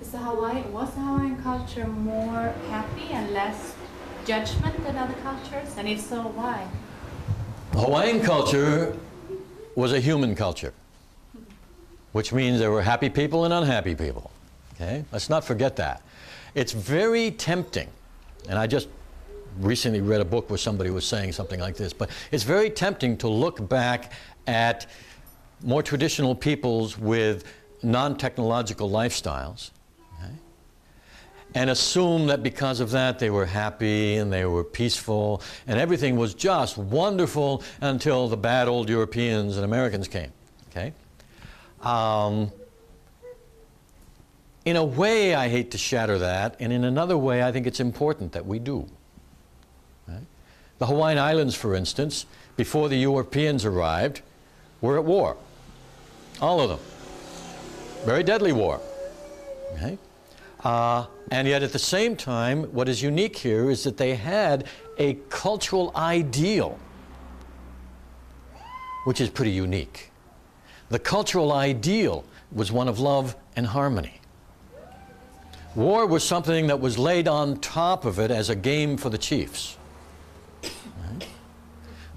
Was the Hawaiian culture more happy and less judgment than other cultures? And if so, why? The Hawaiian culture was a human culture, which means there were happy people and unhappy people. Okay? Let's not forget that. It's very tempting, and I just recently read a book where somebody was saying something like this, but it's very tempting to look back at more traditional peoples with non-technological lifestyles, okay, and assume that because of that they were happy and they were peaceful and everything was just wonderful until the bad old Europeans and Americans came. Okay? In a way, I hate to shatter that, and in another way, I think it's important that we do. Right? The Hawaiian Islands, for instance, before the Europeans arrived, were at war. All of them. Very deadly war. Okay? And yet at the same time, what is unique here is that they had a cultural ideal, which is pretty unique. The cultural ideal was one of love and harmony. War was something that was laid on top of it as a game for the chiefs. Right?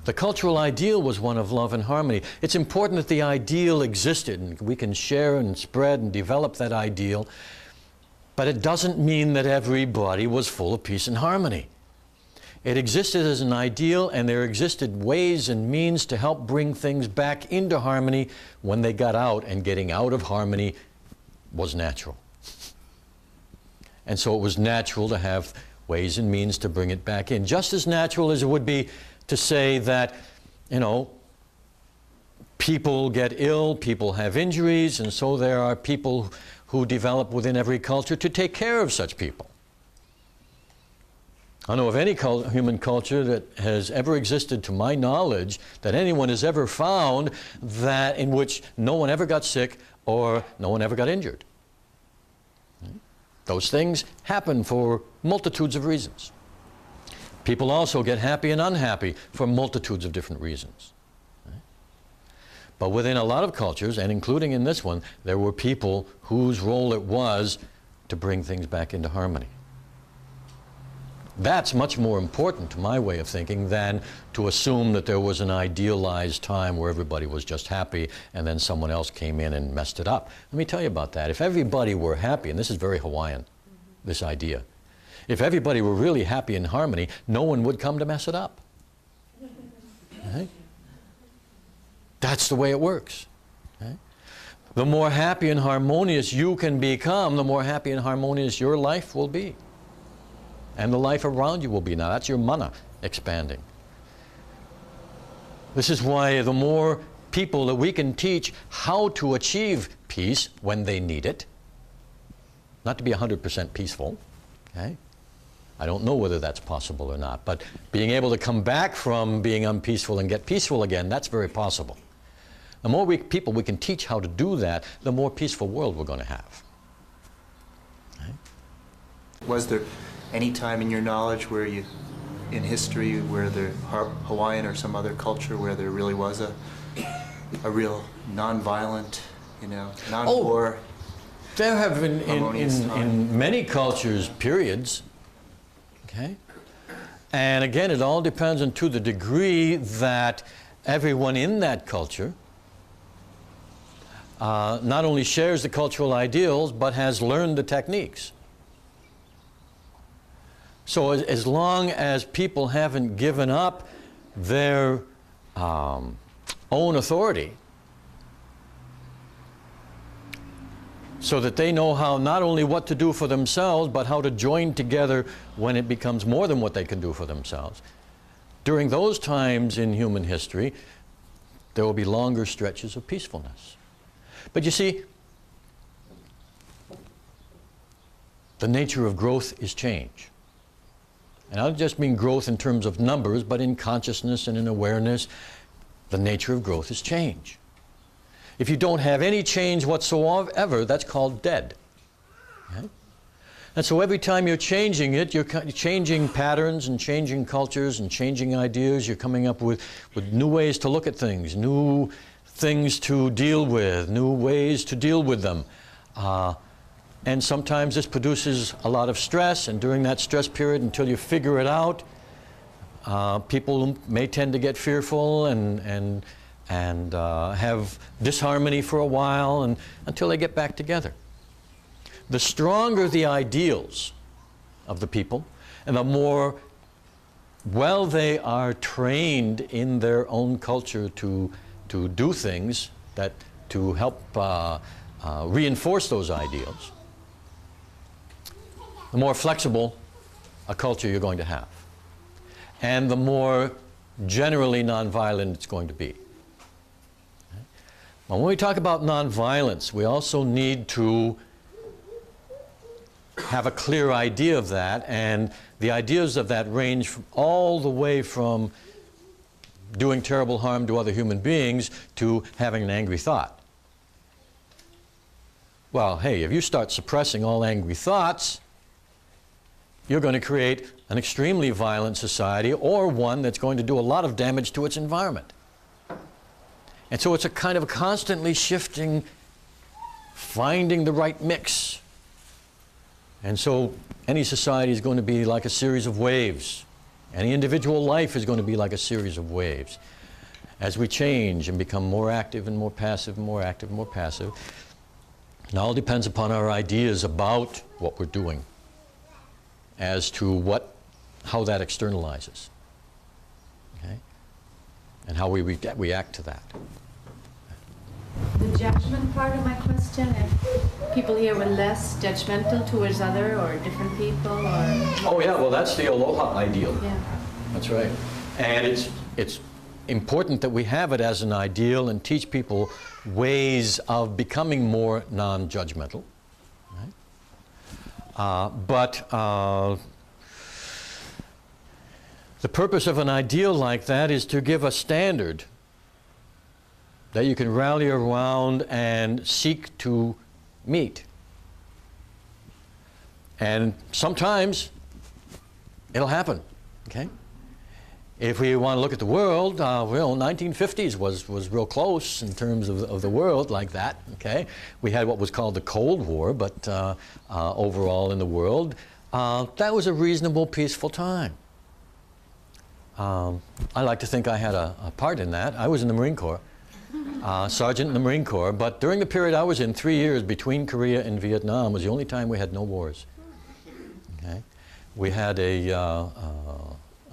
The cultural ideal was one of love and harmony. It's important that the ideal existed, and we can share and spread and develop that ideal, but it doesn't mean that everybody was full of peace and harmony. It existed as an ideal, and there existed ways and means to help bring things back into harmony when they got out, and getting out of harmony was natural. And so it was natural to have ways and means to bring it back in. Just as natural as it would be to say that, you know, people get ill, people have injuries, and so there are people who develop within every culture to take care of such people. I don't know of any human culture that has ever existed, to my knowledge, that anyone has ever found that in which no one ever got sick or no one ever got injured. Those things happen for multitudes of reasons. People also get happy and unhappy for multitudes of different reasons. But within a lot of cultures, and including in this one, there were people whose role it was to bring things back into harmony. That's much more important to my way of thinking than to assume that there was an idealized time where everybody was just happy and then someone else came in and messed it up. Let me tell you about that. If everybody were happy, and this is very Hawaiian, this idea, if everybody were really happy in harmony, no one would come to mess it up. Right? That's the way it works. Right? The more happy and harmonious you can become, the more happy and harmonious your life will be. And the life around you will be. Now that's your mana expanding. This is why the more people that we can teach how to achieve peace when they need it, not to be 100% peaceful, okay? I don't know whether that's possible or not, but being able to come back from being unpeaceful and get peaceful again, that's very possible. The more people we can teach how to do that, the more peaceful world we're going to have. Okay? Was there any time in your knowledge where you, in history, where the Hawaiian or some other culture where there really was a real non-violent, you know, non-war? Oh, there have been in many cultures periods, okay? And again, it all depends on to the degree that everyone in that culture not only shares the cultural ideals, but has learned the techniques. So as long as people haven't given up their own authority, so that they know how not only what to do for themselves, but how to join together when it becomes more than what they can do for themselves. During those times in human history, there will be longer stretches of peacefulness. But you see, the nature of growth is change. And I don't just mean growth in terms of numbers, but in consciousness and in awareness. The nature of growth is change. If you don't have any change whatsoever, that's called dead. Okay? And so every time you're changing it, you're changing patterns and changing cultures and changing ideas. You're coming up with new ways to look at things, new things to deal with, new ways to deal with them. And sometimes this produces a lot of stress, and during that stress period, until you figure it out, people may tend to get fearful and have disharmony for a while and until they get back together. The stronger the ideals of the people, and the more well they are trained in their own culture to do things that to help reinforce those ideals, the more flexible a culture you're going to have, and the more generally nonviolent it's going to be. Well, when we talk about nonviolence, we also need to have a clear idea of that, and the ideas of that range from all the way from doing terrible harm to other human beings to having an angry thought. Well, hey, if you start suppressing all angry thoughts, you're going to create an extremely violent society, or one that's going to do a lot of damage to its environment. And so it's a kind of a constantly shifting, finding the right mix. And so any society is going to be like a series of waves. Any individual life is going to be like a series of waves. As we change and become more active and more passive, and more active and more passive, it all depends upon our ideas about what we're doing as to how that externalizes, okay? And how we react to that. The judgment part of my question, if people here were less judgmental towards other or different people, or... Oh yeah, well that's the aloha ideal. Yeah. That's right. And it's important that we have it as an ideal and teach people ways of becoming more non-judgmental. But the purpose of an ideal like that is to give a standard that you can rally around and seek to meet. And sometimes it'll happen, okay? If we want to look at the world, well, 1950s was real close in terms of the world like that, okay? We had what was called the Cold War, but overall in the world, that was a reasonable, peaceful time. I like to think I had a part in that. I was in the Marine Corps, sergeant in the Marine Corps, but during the period I was in, 3 years between Korea and Vietnam, was the only time we had no wars, okay? We had a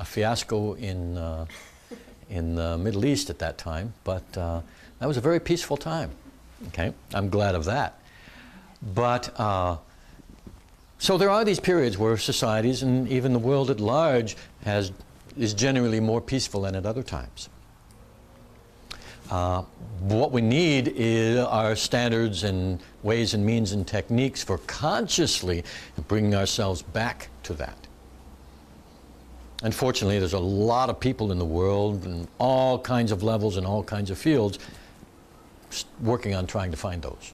fiasco in the Middle East at that time, but that was a very peaceful time. Okay, I'm glad of that. But so there are these periods where societies and even the world at large is generally more peaceful than at other times. What we need are standards and ways and means and techniques for consciously bringing ourselves back to that. Unfortunately, there's a lot of people in the world in all kinds of levels and all kinds of fields working on trying to find those.